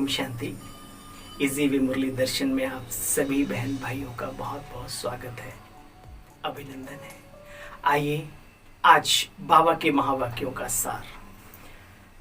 Om Shanti. Easy मुरली दर्शन में आप सभी बहन भाइयों का बहुत बहुत स्वागत है, अभिनंदन है। आइए आज बाबा के महावाक्यों का सार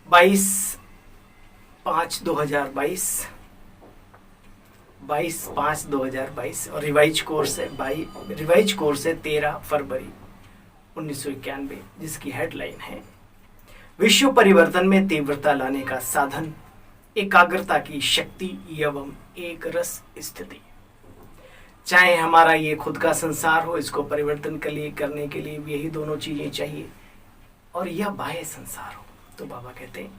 22/5/2022 और रिवाइज कोर्स है 13 फरवरी 1991, जिसकी हेडलाइन है विश्व परिवर्तन में तीव्रता लाने का साधन, एकाग्रता की शक्ति एवं एक रस स्थिति। चाहे हमारा ये खुद का संसार हो, इसको परिवर्तन के लिए करने के लिए यही दोनों चीजें चाहिए, और यह बाह्य संसार हो। तो बाबा कहते हैं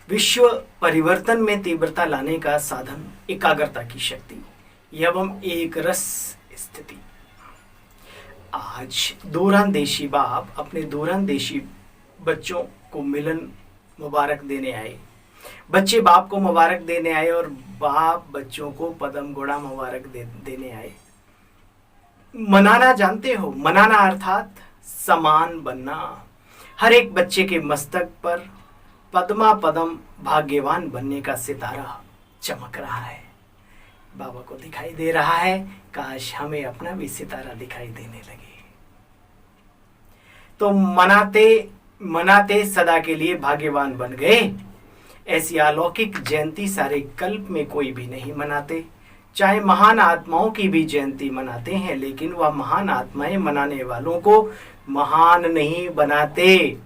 विश्व परिवर्तन में तीव्रता लाने का साधन, एकाग्रता की शक्ति एवं एक रस स्थिति। आज दूरांदेशी बाप अपने दूरांदेशी बच्चों को मिलन मुबारक देने आए। बच्चे बाप को मुबारक देने आए और बाप बच्चों को पदम गोड़ा मुबारक देने आए। मनाना जानते हो? मनाना अर्थात समान बनना। हर एक बच्चे के मस्तक पर पद्मा पदम भाग्यवान बनने का सितारा चमक रहा है। बाबा को दिखाई दे रहा है, काश हमें अपना भी सितारा दिखाई देने लगे। तो मनाते सदा के लिए भाग्यवान बन गए। ऐसी अलौकिक जयंती सारे कल्प में कोई भी नहीं मनाते। चाहे महान आत्माओं की भी जयंती मनाते हैं, लेकिन वह महान आत्माएं मनाने वालों को महान नहीं बनाते।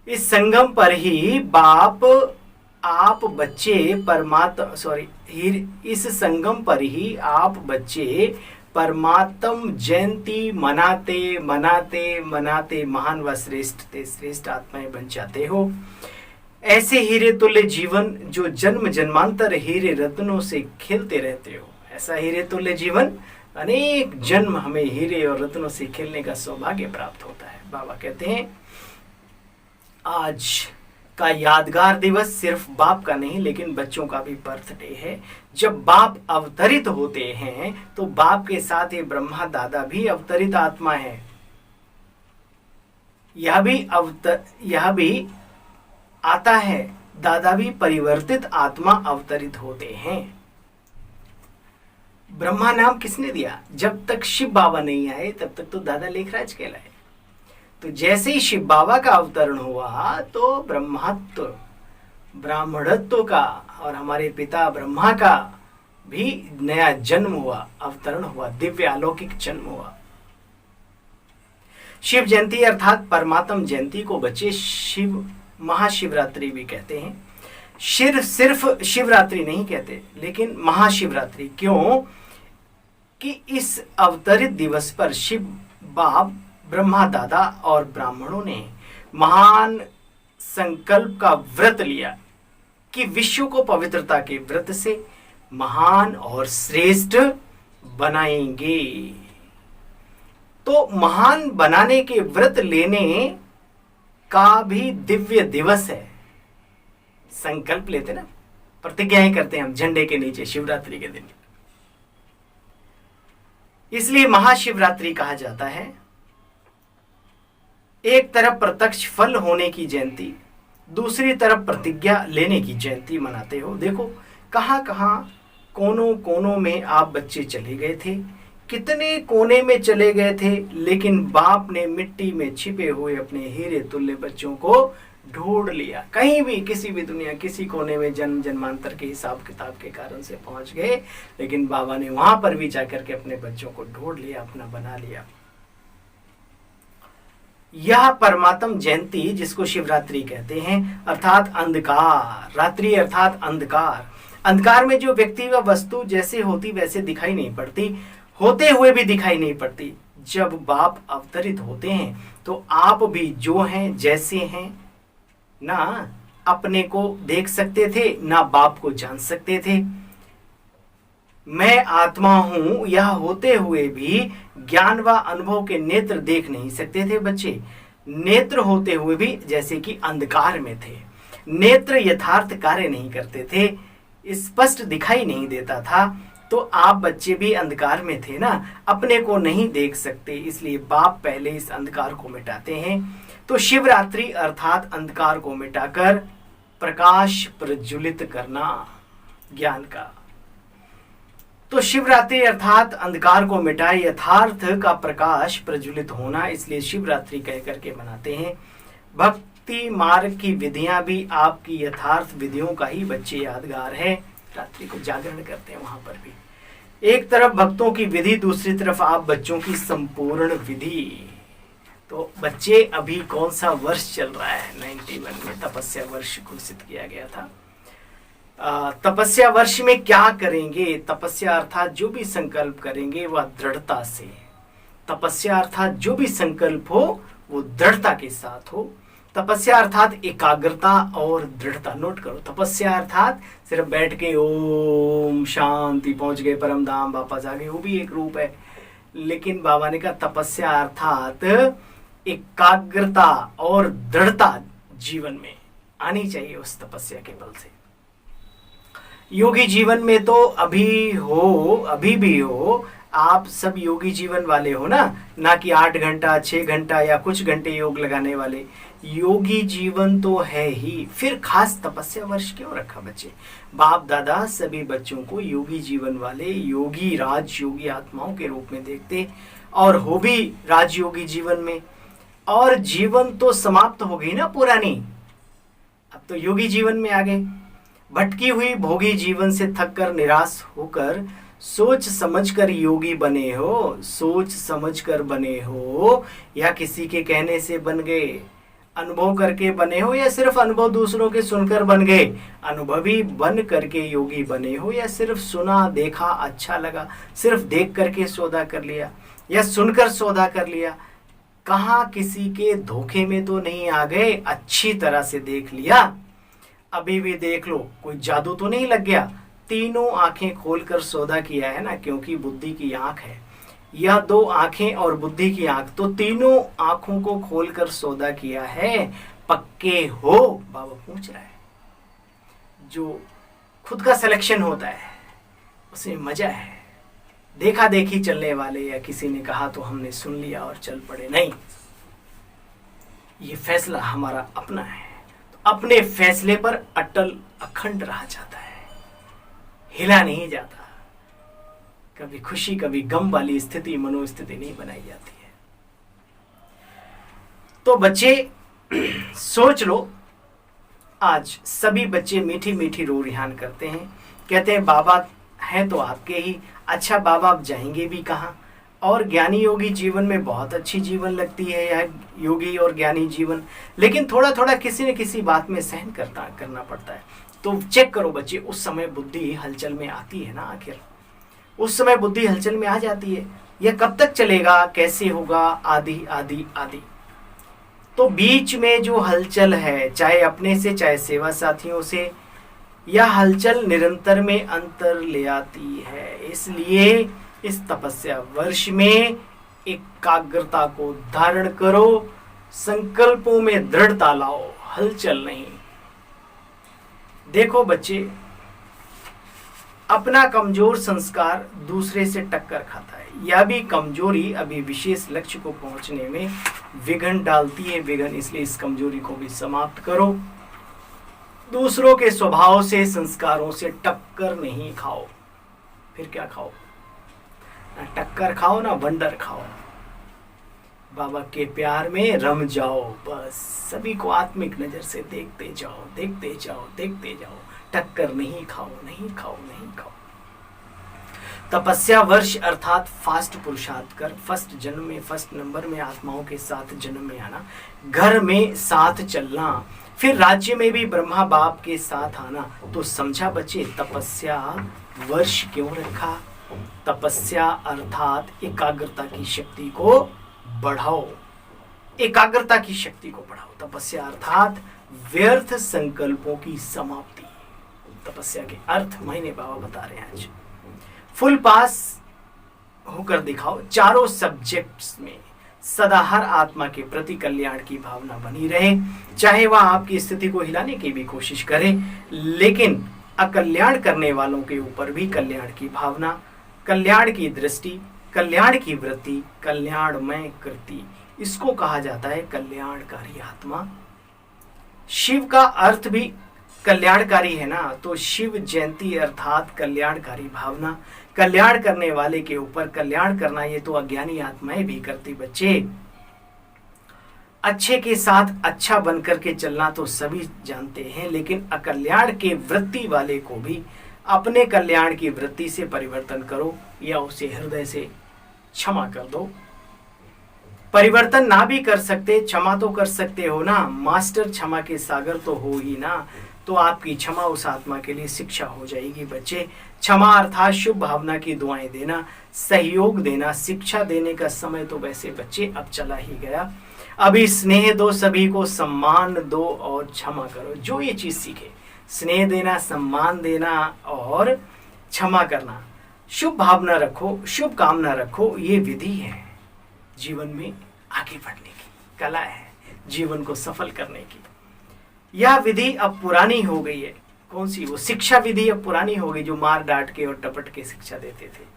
इस संगम पर ही इस संगम पर ही आप बच्चे परमात्म जयंती मनाते महान व श्रेष्ठ आत्माएं बन जाते हो। ऐसे हीरे तुल्य जीवन जो जन्म जन्मांतर हीरे रत्नों से खेलते रहते हो, ऐसा हीरे तुल्य जीवन, अनेक जन्म हमें हीरे और रत्नों से खेलने का सौभाग्य प्राप्त होता है। बाबा कहते हैं आज का यादगार दिवस सिर्फ बाप का नहीं, लेकिन बच्चों का भी बर्थडे है। जब बाप अवतरित होते हैं तो बाप के साथ ये ब्रह्मा दादा भी अवतरित आत्मा है। यह भी आता है, दादा भी परिवर्तित आत्मा अवतरित होते हैं। ब्रह्मा नाम किसने दिया? जब तक शिव बाबा नहीं आए तब तक तो दादा लेखराज कहलाए। तो जैसे ही शिव बाबा का अवतरण हुआ तो ब्रह्मत्व, ब्राह्मणत्व का और हमारे पिता ब्रह्मा का भी नया जन्म हुआ, अवतरण हुआ, दिव्य अलौकिक जन्म हुआ। शिव जयंती अर्थात परमात्म जयंती को बच्चे शिव महाशिवरात्रि भी कहते हैं। सिर्फ शिवरात्रि नहीं कहते, लेकिन महाशिवरात्रि। क्यों? कि इस अवतरित दिवस पर शिव बाप, ब्रह्मा दादा और ब्राह्मणों ने महान संकल्प का व्रत लिया कि विश्व को पवित्रता के व्रत से महान और श्रेष्ठ बनाएंगे। तो महान बनाने के व्रत लेने का भी दिव्य दिवस है। संकल्प लेते ना, प्रतिज्ञाएं करते हैं हम झंडे के नीचे शिवरात्रि के दिन। इसलिए महाशिवरात्रि कहा जाता है। एक तरफ प्रत्यक्ष फल होने की जयंती, दूसरी तरफ प्रतिज्ञा लेने की जयंती मनाते हो। देखो कहां कहां कोनों कोनों में आप बच्चे चले गए थे, कितने कोने में चले गए थे, लेकिन बाप ने मिट्टी में छिपे हुए अपने हीरे तुल्य बच्चों को ढूंढ लिया। कहीं भी, किसी भी दुनिया, किसी कोने में जन्म जन्मांतर के हिसाब किताब के कारण से पहुंच गए, लेकिन बाबा ने वहां पर भी जाकर के अपने बच्चों को ढूंढ लिया, अपना बना लिया। यह परमात्म जयंती, जिसको शिवरात्रि कहते हैं, अर्थात अंधकार, रात्रि अर्थात अंधकार। अंधकार में जो व्यक्ति व वस्तु जैसे होती वैसे दिखाई नहीं पड़ती, होते हुए भी दिखाई नहीं पड़ती। जब बाप अवतरित होते हैं तो आप भी जो हैं जैसे हैं, ना अपने को देख सकते थे, ना बाप को जान सकते थे। मैं आत्मा हूं यह होते हुए भी ज्ञान व अनुभव के नेत्र देख नहीं सकते थे बच्चे। नेत्र होते हुए भी जैसे कि अंधकार में थे। नेत्र यथार्थ कार्य नहीं करते थे, स्पष्ट दिखाई नहीं देता था। तो आप बच्चे भी अंधकार में थे ना, अपने को नहीं देख सकते, इसलिए बाप पहले इस अंधकार को मिटाते हैं। तो शिवरात्रि अर्थात अंधकार को मिटाकर प्रकाश प्रज्वलित करना ज्ञान का। तो शिवरात्रि अर्थात अंधकार को मिटाए यथार्थ का प्रकाश प्रज्वलित होना, इसलिए शिवरात्रि कह करके मनाते हैं। भक्ति मार्ग की विधियां भी आपकी यथार्थ विधियों का ही बच्चे यादगार है। रात्रि को जागरण करते हैं वहां पर भी, एक तरफ भक्तों की विधि, दूसरी तरफ आप बच्चों की संपूर्ण विधि। तो बच्चे अभी कौन सा वर्ष चल रहा है? 91 में तपस्या वर्ष घोषित किया गया था। तपस्या वर्ष में क्या करेंगे? तपस्या अर्थात जो भी संकल्प करेंगे वह दृढ़ता से, तपस्या अर्थात जो भी संकल्प हो वो दृढ़ता के साथ हो। तपस्या अर्थात एकाग्रता और दृढ़ता। नोट करो, तपस्या अर्थात सिर्फ बैठ के ओम शांति पहुंच गए परम धाम वापस आ गए, वो भी एक रूप है। लेकिन बाबा ने कहा तपस्या अर्थात एकाग्रता और दृढ़ता जीवन में आनी चाहिए उस तपस्या के बल से। योगी जीवन में तो अभी भी हो, आप सब योगी जीवन वाले हो ना कि 8 घंटा 6 घंटा या कुछ घंटे योग लगाने वाले। योगी जीवन तो है ही, फिर खास तपस्या वर्ष क्यों रखा बच्चे? बाप दादा सभी बच्चों को योगी जीवन वाले, योगी राजयोगी आत्माओं के रूप में देखते और हो भी राजयोगी जीवन में। और जीवन तो समाप्त हो गई ना पुरानी, अब तो योगी जीवन में आ गए। भटकी हुई भोगी जीवन से थक कर निराश होकर सोच समझकर योगी बने हो, सोच समझकर बने हो या किसी के कहने से बन गए, अनुभव करके बने हो या सिर्फ अनुभव दूसरों के सुनकर बन गए, अनुभवी बन करके योगी बने हो या सिर्फ सुना देखा अच्छा लगा, सिर्फ देख करके सौदा कर लिया या सुनकर सौदा कर लिया। कहाँ किसी के धोखे में तो नहीं आ गए, अच्छी तरह से देख लिया। अभी भी देख लो, कोई जादू तो नहीं लग गया। तीनों आंखें खोलकर सौदा किया है ना, क्योंकि बुद्धि की आंख है, या 2 आंखें और बुद्धि की आंख, तो तीनों आंखों को खोलकर सौदा किया है। पक्के हो? बाबा पूछ रहा है। जो खुद का सिलेक्शन होता है उसमें मजा है। देखा देखी चलने वाले या किसी ने कहा तो हमने सुन लिया और चल पड़े, नहीं। ये फैसला हमारा अपना है, तो अपने फैसले पर अटल अखंड रहा जाता है, हिला नहीं जाता। कभी खुशी कभी गम वाली स्थिति, मनोस्थिति नहीं बनाई जाती है। तो बच्चे सोच लो, आज सभी बच्चे मीठी मीठी रो रिहान करते हैं, कहते हैं बाबा हैं तो आपके ही। अच्छा बाबा आप जाएंगे भी कहाँ? और ज्ञानी योगी जीवन में बहुत अच्छी जीवन लगती है यह योगी और ज्ञानी जीवन, लेकिन थोड़ा थोड़ा किसी न किसी बात में सहन करना पड़ता है। तो चेक करो बच्चे, उस समय बुद्धि हलचल में आती है ना, आखिर उस समय बुद्धि हलचल में आ जाती है। यह कब तक चलेगा, कैसे होगा, आदि आदि आदि। तो बीच में जो हलचल है, चाहे अपने से चाहे सेवा साथियों से, यह हलचल निरंतर में अंतर ले आती है। इसलिए इस तपस्या वर्ष में एकाग्रता को धारण करो, संकल्पों में दृढ़ता लाओ, हलचल नहीं। देखो बच्चे, अपना कमजोर संस्कार दूसरे से टक्कर खाता है। यह भी कमजोरी अभी विशेष लक्ष्य को पहुंचने में विघ्न डालती है। विघ्न, इसलिए इस कमजोरी को भी समाप्त करो। दूसरों के स्वभाव से, संस्कारों से टक्कर नहीं खाओ। फिर क्या खाओ? ना टक्कर खाओ ना बंडर खाओ। बाबा के प्यार में रम जाओ। बस सभी को आत्मिक नजर से देखते जाओ, देखते जाओ, देखते जाओ। टक्कर नहीं खाओ, नहीं खाओ, नहीं खाओ। तपस्या वर्ष अर्थात फास्ट पुरुषार्थ कर, फर्स्ट जन्म में, फर्स्ट नंबर में आत्माओं के साथ जन्म में आना, घर में साथ चलना, फिर राज्य में भी ब्रह्मा बाप के साथ आना। तो समझा बच्चे, तपस्या वर्ष क्यों रखा? तपस्या अर्थात एकाग्रता की शक्ति को बढ़ाओ, एकाग्रता की शक्ति को बढ़ाओ। तपस्या अर्थात व्यर्थ संकल्पों की समाप्ति। तपस्या के अर्थ महीने बाबा बता रहे हैं आज। फुल पास होकर दिखाओ। चारों सब्जेक्ट्स में सदा हर आत्मा के प्रति कल्याण की भावना बनी रहे, चाहे वह आपकी स्थिति को हिलाने की भी कोशिश करे, लेकिन अकल्याण करने वालों के ऊपर भी कल्याण की भावना, कल्याण की दृष्टि, कल्याण की वृत्ति, कल्याणमय कृति, इसको कहा जाता है कल्याणकारी आत्मा। शिव का अर्थ भी कल्याणकारी है ना, तो शिव जयंती अर्थात कल्याणकारी भावना, कल्याण करने वाले के ऊपर कल्याण करना, ये तो अज्ञानी आत्माएं भी करती बच्चे। अच्छे के साथ अच्छा बनकर के चलना तो सभी जानते हैं, लेकिन अकल्याण के वृत्ति वाले को भी अपने कल्याण की वृत्ति से परिवर्तन करो या उसे हृदय से क्षमा कर दो। परिवर्तन ना भी कर सकते, क्षमा तो कर सकते हो ना, मास्टर क्षमा के सागर तो हो ही ना, तो आपकी क्षमा उस आत्मा के लिए शिक्षा हो जाएगी बच्चे। क्षमा अर्थात शुभ भावना की दुआएं देना, सहयोग देना, शिक्षा देने का समय तो वैसे बच्चे अब चला ही गया। अभी स्नेह दो, सभी को सम्मान दो और क्षमा करो। जो ये चीज सीखे, स्नेह देना, सम्मान देना और क्षमा करना, शुभ भावना रखो, शुभ कामना रखो, ये विधि है जीवन में आगे बढ़ने की, कला है जीवन को सफल करने की। यह विधि अब पुरानी हो गई है। कौन सी? वो शिक्षा विधि अब पुरानी हो गई जो मार डांट के और टपट के शिक्षा देते थे।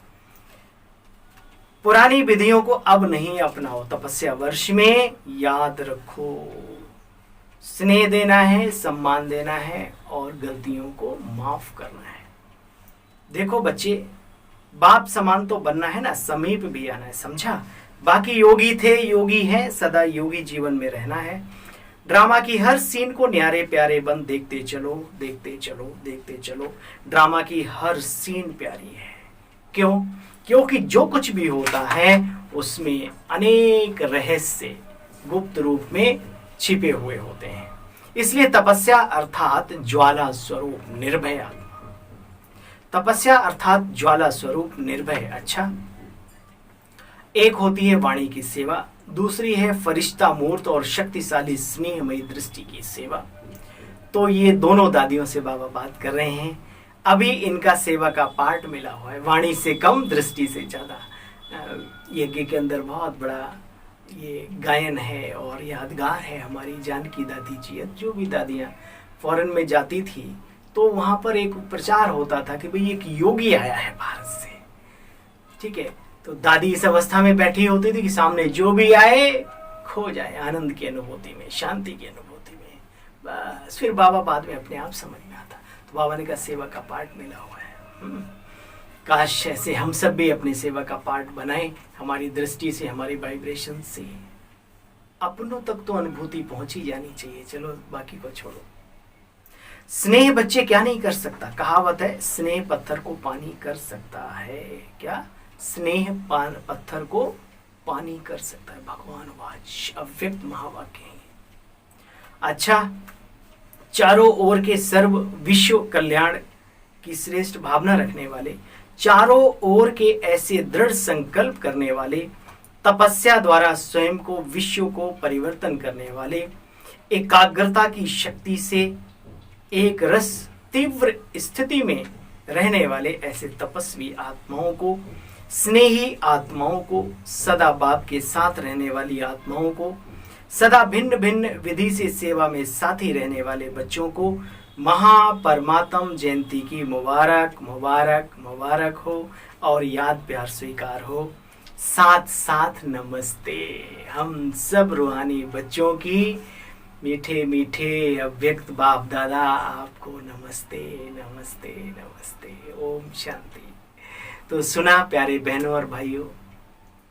पुरानी विधियों को अब नहीं अपनाओ। तपस्या वर्ष में याद रखो, स्नेह देना है, सम्मान देना है और गलतियों को माफ करना है। देखो बच्चे, बाप समान तो बनना है ना, समीप भी आना है, समझा? बाकी योगी थे, योगी हैं, सदा योगी जीवन में रहना है। ड्रामा की हर सीन को न्यारे प्यारे बन देखते चलो, देखते चलो, देखते चलो। ड्रामा की हर सीन प्यारी है। क्यों? क्योंकि जो कुछ भी होता है उसमें अनेक रहस्य गुप्त रूप में छिपे हुए होते हैं। इसलिए तपस्या अर्थात ज्वाला स्वरूप निर्भय आत्मा, तपस्या अर्थात ज्वाला स्वरूप निर्भय। अच्छा, एक होती है वाणी की सेवा, दूसरी है फरिश्ता मूर्त और शक्तिशाली स्नेहमयी दृष्टि की सेवा। तो ये दोनों दादियों से बाबा बात कर रहे हैं। अभी इनका सेवा का पार्ट मिला हुआ है, वाणी से कम, दृष्टि से ज्यादा। यज्ञ के अंदर बहुत बड़ा ये गायन है और यादगार है। हमारी जानकी दादी जी, जो भी दादियाँ फॉरेन में जाती थी तो वहाँ पर एक प्रचार होता था कि भाई एक योगी आया है भारत से, ठीक है। तो दादी इस अवस्था में बैठी होती थी कि सामने जो भी आए खो जाए आनंद की अनुभूति में, शांति की अनुभूति में। बस फिर बाबा बाद में अपने आप समझ में आता। तो बाबा ने कहा सेवा का पार्ट मिला हुआ है। काश ऐसे हम सब भी अपने सेवा का पार्ट बनाएं। हमारी दृष्टि से, हमारी वाइब्रेशन से अपनों तक तो अनुभूति पहुंची जानी चाहिए। चलो बाकी को छोड़ो। स्नेह बच्चे क्या नहीं कर सकता? कहावत है, स्नेह पत्थर को पानी कर सकता है। क्या? स्नेह पत्थर को पानी कर सकता है। भगवान वाच अव्यक्त महावाक्य है। अच्छा, चारों ओर के सर्व विश्व कल्याण की श्रेष्ठ भावना रखने वाले, चारों ओर के ऐसे दृढ़ संकल्प करने वाले, तपस्या द्वारा स्वयं को, विश्व को परिवर्तन करने वाले, एकाग्रता की शक्ति से एक रस तीव्र स्थिति में रहने वाले ऐसे तपस्वी आत्माओं को, स्नेही आत्माओं को, सदा बाप के साथ रहने वाली आत्माओं को, सदा भिन्न भिन्न विधि से सेवा में साथी रहने वाले बच्चों को महापरमात्म जयंती की मुबारक मुबारक मुबारक हो और याद प्यार स्वीकार हो। साथ साथ नमस्ते। हम सब रूहानी बच्चों की मीठे मीठे अव्यक्त बाप दादा आपको नमस्ते नमस्ते नमस्ते। ओम शांति। तो सुना प्यारे बहनों और भाइयों,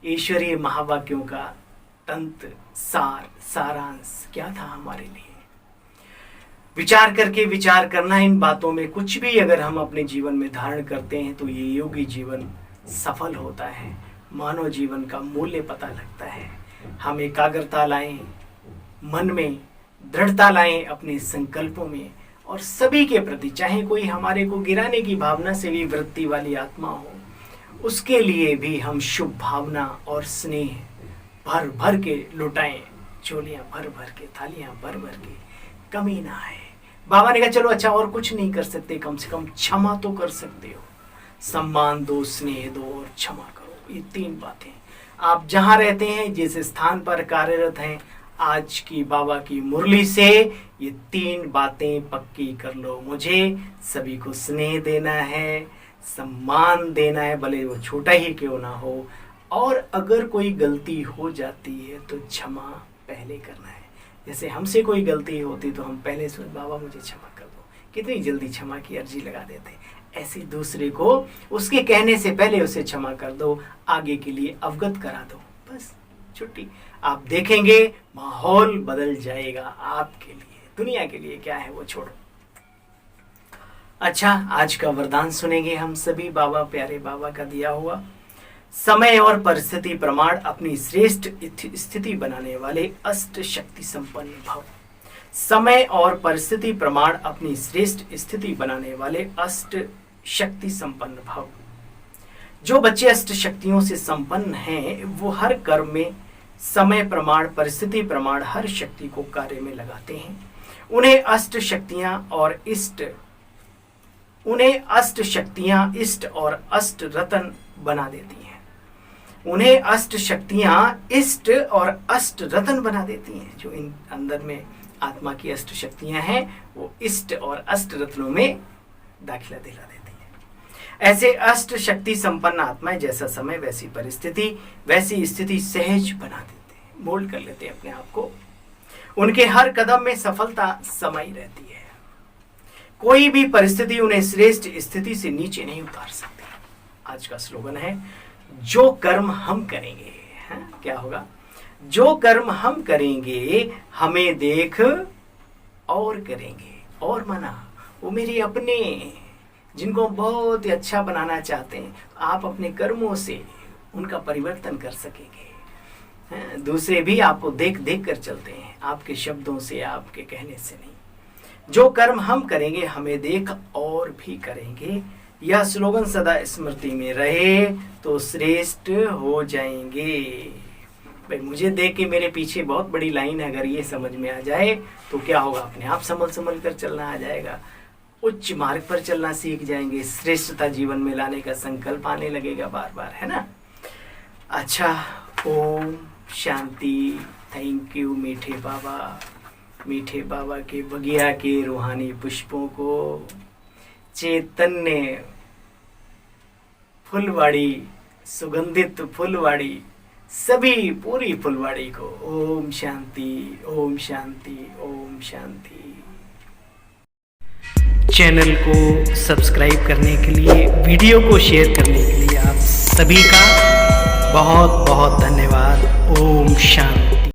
ईश्वरीय महावाक्यों का तंत्र, सार, सारांश क्या था हमारे लिए। विचार करके, विचार करना इन बातों में, कुछ भी अगर हम अपने जीवन में धारण करते हैं तो ये योगी जीवन सफल होता है। मानव जीवन का मूल्य पता लगता है। हम एकाग्रता लाएं, मन में दृढ़ता लाएं अपने संकल्पों में, और सभी के प्रति, चाहे कोई हमारे को गिराने की भावना से भी वृत्ति वाली आत्मा हो, उसके लिए भी हम शुभ भावना और स्नेह भर भर के लुटाएं। चोलियां भर भर के, थालियां भर भर के, कमी ना आए। बाबा ने कहा चलो अच्छा और कुछ नहीं कर सकते, कम से कम क्षमा तो कर सकते हो। सम्मान दो, स्नेह दो और क्षमा करो। ये तीन बातें आप जहां रहते हैं, जिस स्थान पर कार्यरत हैं, आज की बाबा की मुरली से ये तीन बातें पक्की कर लो। मुझे सभी को स्नेह देना है, सम्मान देना है, भले वो छोटा ही क्यों ना हो, और अगर कोई गलती हो जाती है तो क्षमा पहले करना है। जैसे हमसे कोई गलती होती तो हम पहले सोच बाबा मुझे क्षमा कर दो, कितनी जल्दी क्षमा की अर्जी लगा देते हैं। ऐसे दूसरे को उसके कहने से पहले उसे क्षमा कर दो, आगे के लिए अवगत करा दो, बस छुट्टी। आप देखेंगे माहौल बदल जाएगा आपके लिए, दुनिया के लिए क्या है वो छोड़ो। अच्छा, आज का वरदान सुनेंगे हम सभी बाबा प्यारे बाबा का दिया हुआ। समय और परिस्थिति प्रमाण अपनी श्रेष्ठ स्थिति बनाने वाले अष्ट शक्ति संपन्न भव। समय और परिस्थिति प्रमाण अपनी श्रेष्ठ स्थिति बनाने वाले अष्ट शक्ति संपन्न भव। जो बच्चे अष्ट शक्तियों से संपन्न हैं वो हर कर्म में समय प्रमाण परिस्थिति प्रमाण हर शक्ति को कार्य में लगाते हैं। उन्हें अष्ट शक्तियां इष्ट और अष्ट रतन बना देती हैं। उन्हें अष्ट शक्तियां इष्ट और अष्ट रतन बना देती हैं। जो इन अंदर में आत्मा की अष्ट शक्तियां हैं वो इष्ट और अष्ट रत्नों में दाखिला दिला देती हैं। ऐसे अष्ट शक्ति संपन्न आत्माएं जैसा समय वैसी परिस्थिति वैसी स्थिति सहज बना देते हैं, मोल्ड कर लेते हैं अपने आप को। उनके हर कदम में सफलता समाई रहती है। कोई भी परिस्थिति उन्हें श्रेष्ठ स्थिति से नीचे नहीं उतार सकती। आज का स्लोगन है, जो कर्म हम करेंगे, क्या होगा? जो कर्म हम करेंगे हमें देख और करेंगे। और माना वो मेरे अपने, जिनको बहुत ही अच्छा बनाना चाहते हैं, आप अपने कर्मों से उनका परिवर्तन कर सकेंगे। दूसरे भी आपको देख देख कर चलते हैं, आपके शब्दों से, आपके कहने से नहीं। जो कर्म हम करेंगे हमें देख और भी करेंगे। यह स्लोगन सदा स्मृति में रहे तो श्रेष्ठ हो जाएंगे। भाई मुझे देख के मेरे पीछे बहुत बड़ी लाइन है, अगर ये समझ में आ जाए तो क्या होगा? अपने आप संभल कर चलना आ जाएगा, उच्च मार्ग पर चलना सीख जाएंगे, श्रेष्ठता जीवन में लाने का संकल्प आने लगेगा बार बार, है ना? अच्छा, ओम शांति। थैंक यू मीठे बाबा के बगिया के रूहानी पुष्पों को, चैतन्य फुलवाड़ी, सुगंधित फुलवाड़ी, सभी पूरी फुलवाड़ी को ओम शांति, ओम शांति, ओम शांति। चैनल को सब्सक्राइब करने के लिए, वीडियो को शेयर करने के लिए आप सभी का बहुत बहुत धन्यवाद। ओम शांति।